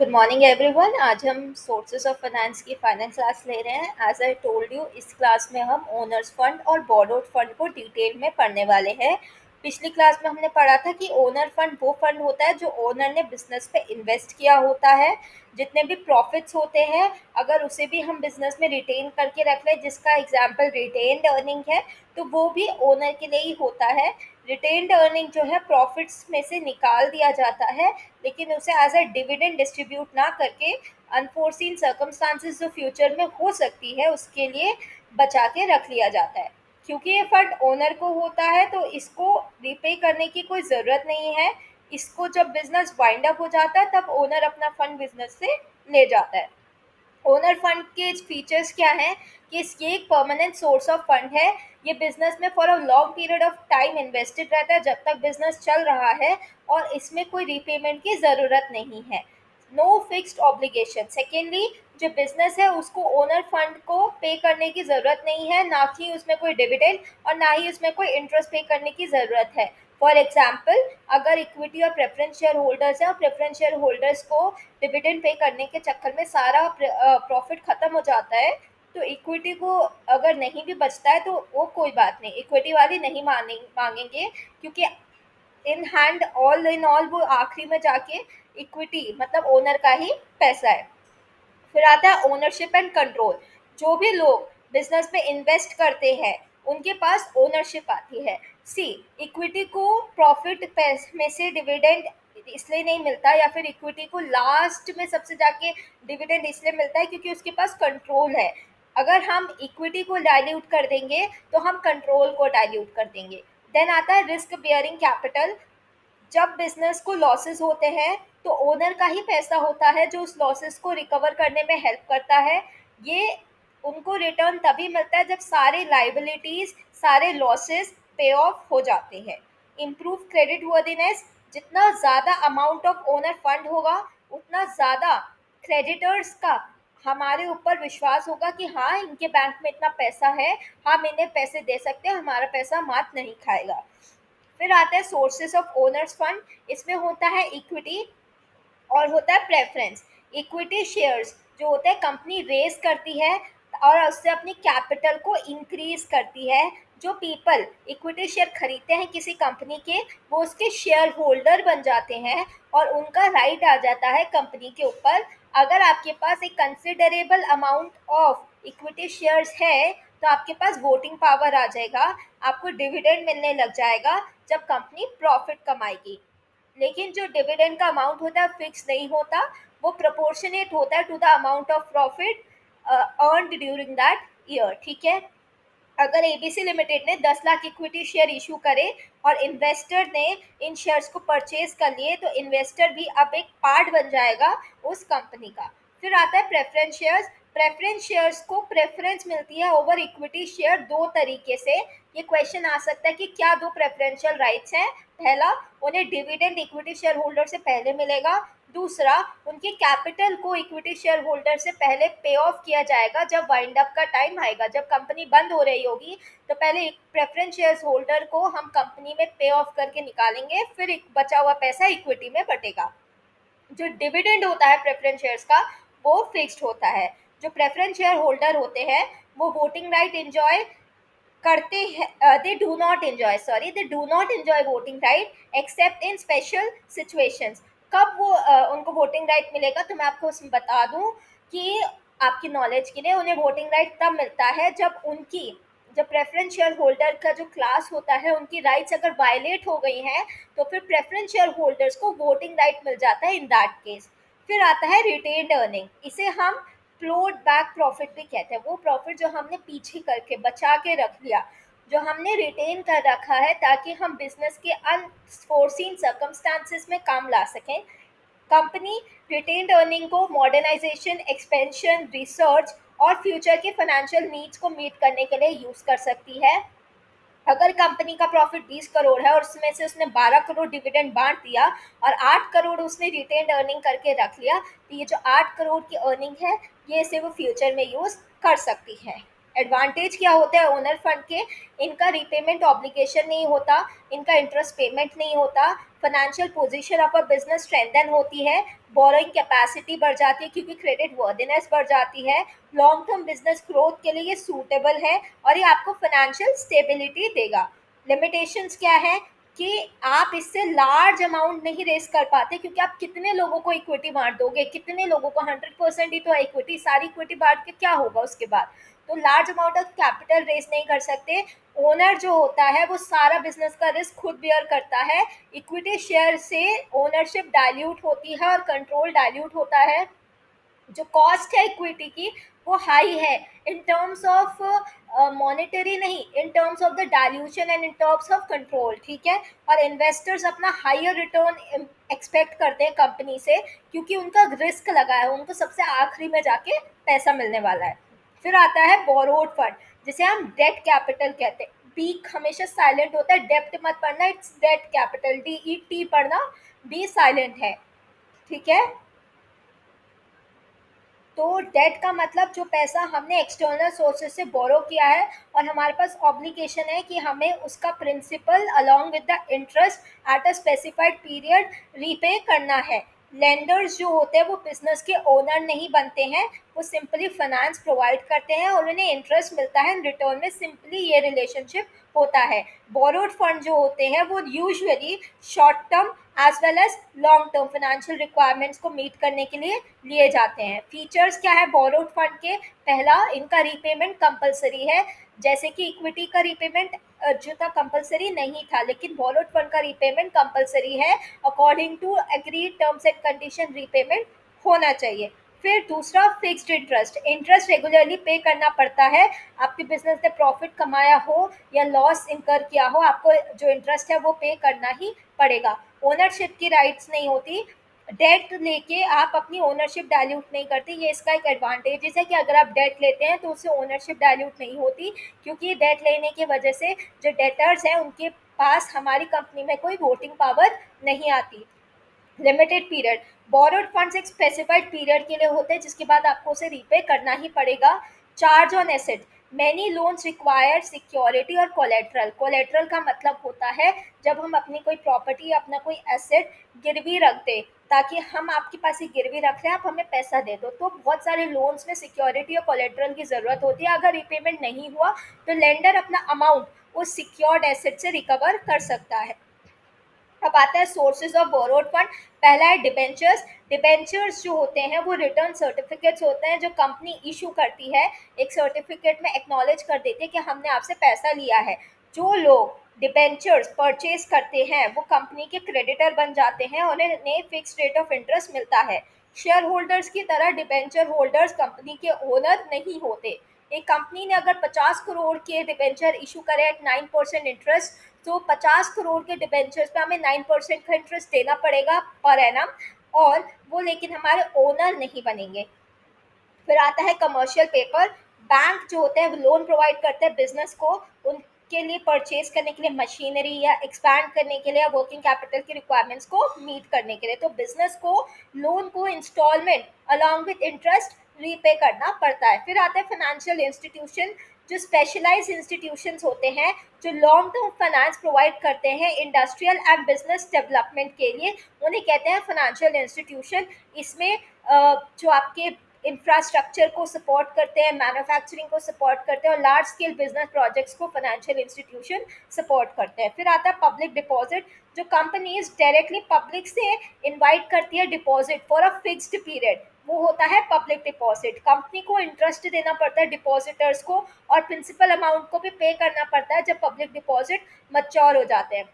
Good morning everyone. आज हम sources of finance की फाइनल क्लास ले रहे हैं। एज आई टोल्ड यू, इस क्लास में हम ओनर्स फंड और बोरोड फंड को डिटेल में पढ़ने वाले हैं। पिछली क्लास में हमने पढ़ा था कि ओनर फंड वो फंड होता है जो ओनर ने बिजनेस पे इन्वेस्ट किया होता है। जितने भी प्रॉफिट्स होते हैं, अगर उसे भी हम बिजनेस में रिटेन करके रख लें, जिसका एग्जाम्पल रिटेन्ड अर्निंग है, तो वो भी ओनर के लिए ही होता है। रिटेन्ड अर्निंग जो है प्रॉफिट्स में से निकाल दिया जाता है, लेकिन उसे एज अ डिविडेंड डिस्ट्रीब्यूट ना करके अनफोर्सीन सर्कमस्टांसिस जो फ्यूचर में हो सकती है उसके लिए बचा के रख लिया जाता है। क्योंकि ये फंड ओनर को होता है तो इसको रिपे करने की कोई ज़रूरत नहीं है। इसको जब बिजनेस वाइंड अप हो जाता है तब ओनर अपना फंड बिजनेस से ले जाता है। ओनर फंड के फीचर्स क्या हैं कि ये एक परमानेंट सोर्स ऑफ फंड है। ये बिजनेस में for a long period of time invested रहता है जब तक बिजनेस चल रहा है, और इसमें कोई रीपेमेंट की ज़रूरत नहीं है। No fixed obligation. सेकेंडली, जो बिजनेस है उसको ओनर फंड को पे करने की ज़रूरत नहीं है, ना कि उसमें कोई डिविडेंड और ना ही उसमें कोई इंटरेस्ट पे करने की ज़रूरत है। फॉर एग्जाम्पल, अगर इक्विटी और प्रेफरेंस शेयर होल्डर्स हैं और प्रेफरेंस शेयर होल्डर्स को डिविडेंड पे करने के चक्कर में सारा प्रॉफिट खत्म हो जाता है, तो इक्विटी को अगर नहीं भी बचता है तो वो कोई बात नहीं, इक्विटी वाले नहीं मांगेंगे, क्योंकि in hand all in all वो आखिरी में जाके इक्विटी मतलब ओनर का ही पैसा है। फिर आता है ओनरशिप एंड कंट्रोल। जो भी लोग बिजनेस में इन्वेस्ट करते हैं उनके पास ओनरशिप आती है। सी, इक्विटी को प्रॉफिट में से डिविडेंड इसलिए नहीं मिलता, या फिर इक्विटी को लास्ट में सबसे जाके डिविडेंड इसलिए मिलता है क्योंकि उसके पास कंट्रोल है। अगर हम इक्विटी को डाइल्यूट कर देंगे तो हम कंट्रोल को डाइल्यूट कर देंगे। देन आता है रिस्क बियरिंग कैपिटल। जब बिजनेस को लॉसेस होते हैं तो ओनर का ही पैसा होता है जो उस लॉसेस को रिकवर करने में हेल्प करता है। ये उनको रिटर्न तभी मिलता है जब सारे लाइबिलिटीज, सारे लॉसेस पे ऑफ हो जाते हैं। Improve credit worthiness. जितना ज़्यादा अमाउंट ऑफ ओनर फंड होगा उतना ज़्यादा क्रेडिटर्स का हमारे ऊपर विश्वास होगा कि हाँ, इनके बैंक में इतना पैसा है, हम इन्हें पैसे दे सकते हैं, हमारा पैसा मात नहीं खाएगा। फिर आता है सोर्सेस ऑफ ओनर्स फंड। इसमें होता है इक्विटी और होता है प्रेफरेंस। इक्विटी शेयर्स जो होते हैं कंपनी रेज करती है और उससे अपनी कैपिटल को इंक्रीज करती है। जो पीपल इक्विटी शेयर खरीदते हैं किसी कंपनी के, वो उसके शेयर होल्डर बन जाते हैं और उनका राइट आ जाता है कंपनी के ऊपर। अगर आपके पास एक considerable amount of equity shares है तो आपके पास वोटिंग पावर आ जाएगा, आपको डिविडेंड मिलने लग जाएगा जब कंपनी प्रॉफिट कमाएगी। लेकिन जो डिविडेंड का अमाउंट होता है फिक्स नहीं होता, वो प्रोपोर्शनेट होता है to the amount of profit earned during that year. ठीक है। अगर एबीसी लिमिटेड ने 10 लाख इक्विटी शेयर इशू करे और इन्वेस्टर ने इन शेयर्स को परचेज कर लिए, तो इन्वेस्टर भी अब एक पार्ट बन जाएगा उस कंपनी का। फिर आता है प्रेफरेंस शेयर्स। प्रेफरेंस शेयर्स को प्रेफरेंस मिलती है ओवर इक्विटी शेयर दो तरीके से। ये क्वेश्चन आ सकता है कि क्या दो प्रेफरेंशियल राइट्स हैं। पहला, उन्हें डिविडेंड इक्विटी शेयर होल्डर से पहले मिलेगा। दूसरा, उनके कैपिटल को इक्विटी शेयर होल्डर से पहले पे ऑफ किया जाएगा जब वाइंड अप का टाइम आएगा, जब कंपनी बंद हो रही होगी तो पहले प्रेफरेंस शेयर होल्डर को हम कंपनी में पे ऑफ करके निकालेंगे, फिर एक बचा हुआ पैसा इक्विटी में बटेगा। जो डिविडेंड होता है प्रेफरेंस शेयर्स का, वो फिक्स्ड होता है। जो प्रेफरेंस शेयर होल्डर होते हैं वो वोटिंग राइट एंजॉय करते हैं। They do not enjoy voting right accept in special situations. कब वो उनको वोटिंग राइट मिलेगा, तो मैं आपको उसमें बता दूं कि आपकी नॉलेज के लिए उन्हें वोटिंग राइट तब मिलता है जब उनकी, जब प्रेफरेंस शेयर होल्डर का जो क्लास होता है उनकी राइट्स अगर वायलेट हो गई हैं, तो फिर प्रेफरेंस शेयर होल्डर्स को वोटिंग राइट मिल जाता है इन दैट केस। फिर आता है रिटेन्ड अर्निंग। इसे हम फ्लोट बैक प्रॉफिट भी कहते हैं। वो प्रॉफिट जो हमने पीछे करके बचा के रख लिया, जो हमने रिटेन कर रखा है ताकि हम बिजनेस के अनफोर्सीन सर्कमस्टांसिस में काम ला सकें। कंपनी रिटेन्ड अर्निंग को मॉडर्नाइजेशन, एक्सपेंशन, रिसर्च और फ्यूचर के फाइनेंशियल नीड्स को मीट करने के लिए यूज़ कर सकती है। अगर कंपनी का प्रॉफिट 20 करोड़ है और उसमें से उसने 12 करोड़ डिविडेंड बांट दिया और 8 करोड़ उसने रिटेन्ड अर्निंग करके रख लिया, तो ये जो 8 करोड़ की अर्निंग है ये इसे वो फ्यूचर में यूज़ कर सकती है। एडवांटेज क्या होता है ओनर फंड के? इनका रीपेमेंट ऑब्लिगेशन नहीं होता, इनका इंटरेस्ट पेमेंट नहीं होता, financial position of a business strengthen होती है, बोरोइंग कैपेसिटी बढ़ जाती है क्योंकि क्रेडिट वर्दिनेस बढ़ जाती है, लॉन्ग टर्म बिजनेस ग्रोथ के लिए ये सूटेबल है और ये आपको फाइनेंशियल स्टेबिलिटी देगा। लिमिटेशंस क्या है कि आप इससे लार्ज अमाउंट नहीं रेस कर पाते क्योंकि आप कितने लोगों को इक्विटी बांट दोगे, कितने लोगों को 100% ही तो है इक्विटी, सारी इक्विटी बांट के क्या होगा उसके बाद? तो large amount of capital race नहीं कर सकते। ओनर जो होता है वो सारा बिजनेस का रिस्क खुद बियर करता है। इक्विटी शेयर से ओनरशिप डाइल्यूट होती है और कंट्रोल डाइल्यूट होता है। जो कॉस्ट है इक्विटी की वो हाई है इन टर्म्स ऑफ मॉनेटरी नहीं, in terms of the dilution and in terms of control, ठीक है। और इन्वेस्टर्स अपना हायर रिटर्न एक्सपेक्ट करते हैं कंपनी से क्योंकि उनका रिस्क लगा है, उनको सबसे आखिरी में जाके पैसा मिलने वाला है। फिर आता है बोरोड फंड जिसे हम डेट कैपिटल कहते हैं। बी हमेशा साइलेंट होता है, डेप्ट मत पढ़ना, इट्स डेट कैपिटल, DET पढ़ना, बी साइलेंट है, ठीक है। तो डेट का मतलब जो पैसा हमने एक्सटर्नल सोर्सेज से बोरो किया है और हमारे पास ऑब्लिगेशन है कि हमें उसका principal along with the interest at a specified period repay करना है। लेंडर्स जो होते हैं वो बिजनेस के ओनर नहीं बनते हैं, वो सिंपली फाइनेंस प्रोवाइड करते हैं और उन्हें इंटरेस्ट मिलता है, रिटर्न में सिंपली ये रिलेशनशिप होता है। बोरोड फंड जो होते हैं वो usually short term as well as long term financial requirements को मीट करने के लिए लिए जाते हैं। फीचर्स क्या है बोरोड फंड के? पहला, इनका रीपेमेंट कंपलसरी है, जैसे कि इक्विटी का रीपेमेंट जो था कंपलसरी नहीं था, लेकिन बोरोड फंड का रीपेमेंट कंपलसरी है। According to agreed terms and condition repayment होना चाहिए। फिर दूसरा, फिक्स्ड इंटरेस्ट, इंटरेस्ट रेगुलरली पे करना पड़ता है। आपके बिजनेस ने प्रॉफिट कमाया हो या लॉस इनकर किया हो, आपको जो इंटरेस्ट है वो पे करना ही पड़ेगा। ओनरशिप की राइट्स नहीं होती, डेट लेके आप अपनी ओनरशिप डाइल्यूट नहीं करते, ये इसका एक एडवांटेज है कि अगर आप डेट लेते हैं तो उससे ओनरशिप डाइल्यूट नहीं होती क्योंकि डेट लेने की वजह से जो डेटर्स हैं उनके पास हमारी कंपनी में कोई वोटिंग पावर नहीं आती। लिमिटेड पीरियड, बोरोड फंड्स एक स्पेसिफाइड पीरियड के लिए होते हैं जिसके बाद आपको उसे रीपे करना ही पड़ेगा। Charge on asset, many loans require security और कोलेट्रल। कोलेट्रल का मतलब होता है जब हम अपनी कोई प्रॉपर्टी या अपना कोई एसेट गिरवी रख दें ताकि हम आपके पास ही गिरवी रख रहे हैं, आप हमें पैसा दे दो, तो बहुत सारे लोन्स में सिक्योरिटी और कोलेट्रल की ज़रूरत होती है। अगर रीपेमेंट नहीं हुआ तो लेंडर अपना अमाउंट उस सिक्योर्ड एसेट से रिकवर कर सकता है। अब आता है सोर्सेज ऑफ बोरोड फंड। पहला है डिबेंचर्स। डिबेंचर्स जो होते हैं वो रिटर्न सर्टिफिकेट्स होते हैं जो कंपनी इशू करती है, एक सर्टिफिकेट में एक्नॉलेज कर देती है कि हमने आपसे पैसा लिया है। जो लोग डिबेंचर्स परचेज करते हैं वो कंपनी के क्रेडिटर बन जाते हैं और उन्हें फिक्स रेट ऑफ इंटरेस्ट मिलता है। शेयर होल्डर्स की तरह डिबेंचर होल्डर्स कंपनी के ओनर नहीं होते। एक कंपनी ने अगर 50 करोड़ के डिबेंचर इशू करे एट 9% इंटरेस्ट, तो 50 करोड़ के डिबेंचर्स पे हमें 9% का इंटरेस्ट देना पड़ेगा पर एनम, और वो लेकिन हमारे ओनर नहीं बनेंगे। फिर आता है कमर्शियल पेपर। बैंक जो होते हैं वो लोन प्रोवाइड करते हैं बिजनेस को, उनके लिए परचेज करने के लिए मशीनरी या एक्सपैंड करने के लिए या वर्किंग कैपिटल की रिक्वायरमेंट्स को मीट करने के लिए। तो बिजनेस को लोन को installment along with interest repay करना पड़ता है। फिर आते हैं फाइनेंशियल इंस्टीट्यूशन, जो स्पेशलाइज इंस्टीट्यूशंस होते हैं जो लॉन्ग टर्म फाइनेंस प्रोवाइड करते हैं इंडस्ट्रियल एंड बिजनेस डेवलपमेंट के लिए, उन्हें कहते हैं फाइनेंशियल इंस्टीट्यूशन। इसमें जो आपके इंफ्रास्ट्रक्चर को सपोर्ट करते हैं, मैन्युफैक्चरिंग को सपोर्ट करते हैं और लार्ज स्केल बिजनेस प्रोजेक्ट्स को फाइनेंशियल इंस्टीट्यूशन सपोर्ट करते हैं। फिर आता है पब्लिक डिपॉजिट, जो कंपनीज डायरेक्टली पब्लिक से इनवाइट करती है deposit for a fixed period, वो होता है पब्लिक डिपॉजिट। कंपनी को इंटरेस्ट देना पड़ता है डिपॉजिटर्स को और प्रिंसिपल अमाउंट को भी पे करना पड़ता है जब पब्लिक डिपॉजिट मच्योर हो जाते हैं।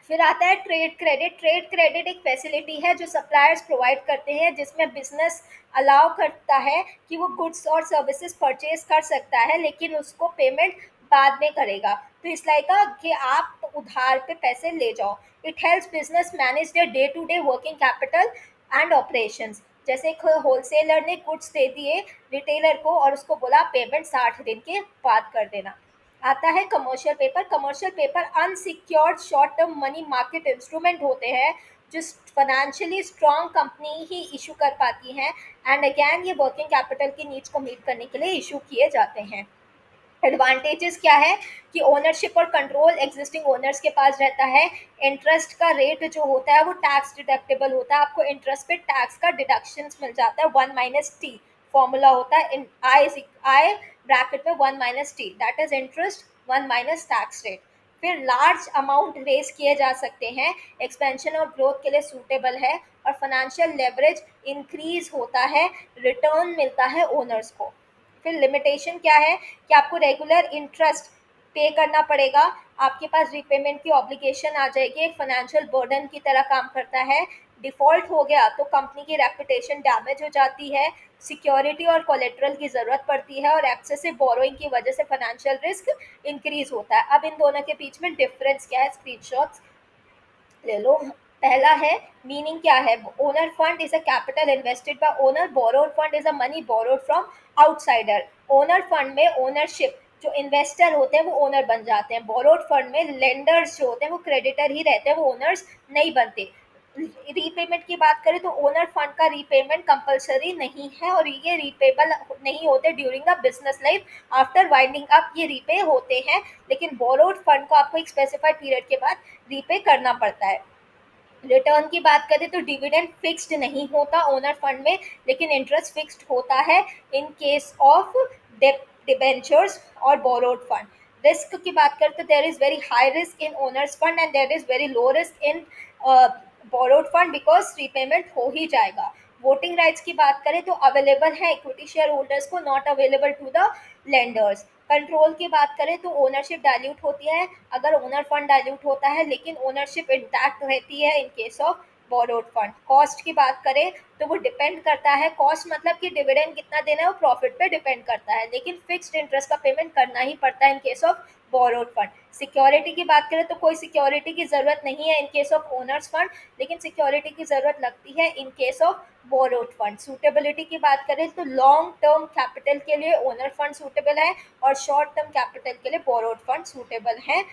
फिर आता है ट्रेड क्रेडिट। ट्रेड क्रेडिट एक फैसिलिटी है जो सप्लायर्स प्रोवाइड करते हैं जिसमें बिजनेस अलाउ करता है कि वो गुड्स और सर्विसेज परचेज कर सकता है लेकिन उसको पेमेंट बाद में करेगा। तो इस लाइक कि आप उधार पे पैसे ले जाओ। It helps business manage their day to day working capital and operations. जैसे एक होलसेलर ने गुड्स दे दिए रिटेलर को और उसको बोला पेमेंट 60 दिन के बाद कर देना। आता है commercial paper. Commercial paper unsecured short term money market instrument होते हैं जो फाइनेंशियली स्ट्रॉन्ग कंपनी ही इशू कर पाती हैं, एंड अगैन ये वर्किंग कैपिटल की नीड्स को मीट करने के लिए इशू किए जाते हैं। एडवांटेजेस क्या है कि ओनरशिप और कंट्रोल एग्जिस्टिंग ओनर्स के पास रहता है। इंटरेस्ट का रेट जो होता है वो टैक्स डिडक्टेबल होता है, आपको इंटरेस्ट पे टैक्स का डिडक्शंस मिल जाता है, 1 - T फॉर्मूला होता है इन आई ब्रैकेट में 1 - T, that is interest 1 - tax rate. फिर लार्ज अमाउंट रेज किए जा सकते हैं, एक्सपेंशन और ग्रोथ के लिए सूटेबल है, और फाइनेंशियल लेवरेज इंक्रीज होता है, रिटर्न मिलता है ओनर्स को। फिर लिमिटेशन क्या है कि आपको रेगुलर इंटरेस्ट पे करना पड़ेगा, आपके पास रीपेमेंट की ऑब्लिगेशन आ जाएगी, एक फाइनेंशियल बर्डन की तरह काम करता है। डिफ़ॉल्ट हो गया तो कंपनी की रेपुटेशन डैमेज हो जाती है, सिक्योरिटी और कोलेट्रल की ज़रूरत पड़ती है, और एक्सेसिव बोरोइंग की वजह से फाइनेंशियल रिस्क इंक्रीज होता है। अब इन दोनों के बीच में डिफरेंस क्या है, स्क्रीनशॉट्स ले लो। पहला है, मीनिंग क्या है, owner fund is a capital invested bye owner, borrowed fund is a money borrowed from outsider. Owner fund में ओनरशिप, जो इन्वेस्टर होते हैं वो ओनर बन जाते हैं, बोरोड फंड में लेंडर्स जो होते हैं वो क्रेडिटर ही रहते हैं, वो ओनर्स नहीं बनते। रीपेमेंट की बात करें तो ओनर फंड का रीपेमेंट कंपलसरी नहीं है, और ये रीपेबल नहीं होते during the business life, after winding up ये रीपे होते हैं। लेकिन बोरोड फंड को आपको एक स्पेसिफाइड पीरियड के बाद रीपे करना पड़ता है। रिटर्न की बात करें तो डिविडेंड फिक्स्ड नहीं होता ओनर फंड में, लेकिन इंटरेस्ट फिक्स्ड होता है इन केस ऑफ डिबेंचर्स और बोरोड फंड। रिस्क की बात करें तो there is very high risk in owner's fund and there is very low risk in borrowed fund, because repayment हो ही जाएगा। वोटिंग राइट्स की बात करें तो अवेलेबल है इक्विटी शेयर होल्डर्स को, not available to the lenders. Control की बात करें तो ओनरशिप डाइल्यूट होती है अगर ओनर फंड डाइल्यूट होता है, लेकिन ओनरशिप इंटैक्ट रहती है in case of borrowed fund. Cost की बात करें तो वो डिपेंड करता है, कॉस्ट मतलब कि डिविडेंड कितना देना है वो प्रॉफिट पे डिपेंड करता है, लेकिन फिक्स्ड इंटरेस्ट का पेमेंट करना ही पड़ता है in case of borrowed fund. Security की बात करें तो कोई सिक्योरिटी की जरूरत नहीं है in case of owner's fund, लेकिन सिक्योरिटी की जरूरत लगती है in case of borrowed fund. Suitability की बात करें तो लॉन्ग टर्म कैपिटल के लिए ओनर फंड सूटेबल है, और शॉर्ट टर्म कैपिटल के लिए बोरोड फंड सूटेबल है।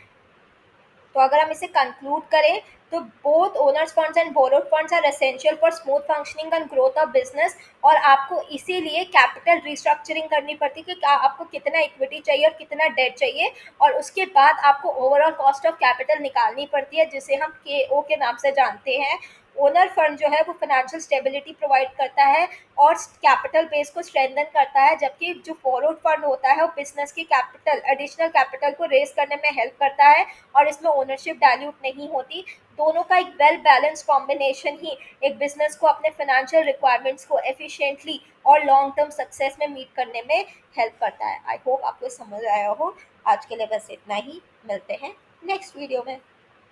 तो अगर हम इसे कंक्लूड करें तो both owners funds and borrowed funds are essential for smooth functioning and growth of business, और आपको इसीलिए कैपिटल रिस्ट्रक्चरिंग करनी पड़ती है कि आपको कितना इक्विटी चाहिए और कितना डेट चाहिए, और उसके बाद आपको ओवरऑल कॉस्ट ऑफ कैपिटल निकालनी पड़ती है, जिसे हम के ओ के नाम से जानते हैं। ओनर फंड जो है वो फाइनेंशियल स्टेबिलिटी प्रोवाइड करता है और कैपिटल बेस को स्ट्रेंथन करता है, जबकि जो फॉरवर्ड फंड होता है वो बिजनेस की कैपिटल एडिशनल कैपिटल को रेज करने में हेल्प करता है, और इसमें ओनरशिप डाइल्यूट नहीं होती। दोनों का एक वेल बैलेंस कॉम्बिनेशन ही एक बिजनेस को अपने फाइनेंशियल रिक्वायरमेंट्स को एफिशिएंटली और लॉन्ग टर्म सक्सेस में मीट करने में हेल्प करता है। आई होप आपको समझ आया हो। आज के लिए बस इतना ही, मिलते हैं नेक्स्ट वीडियो में।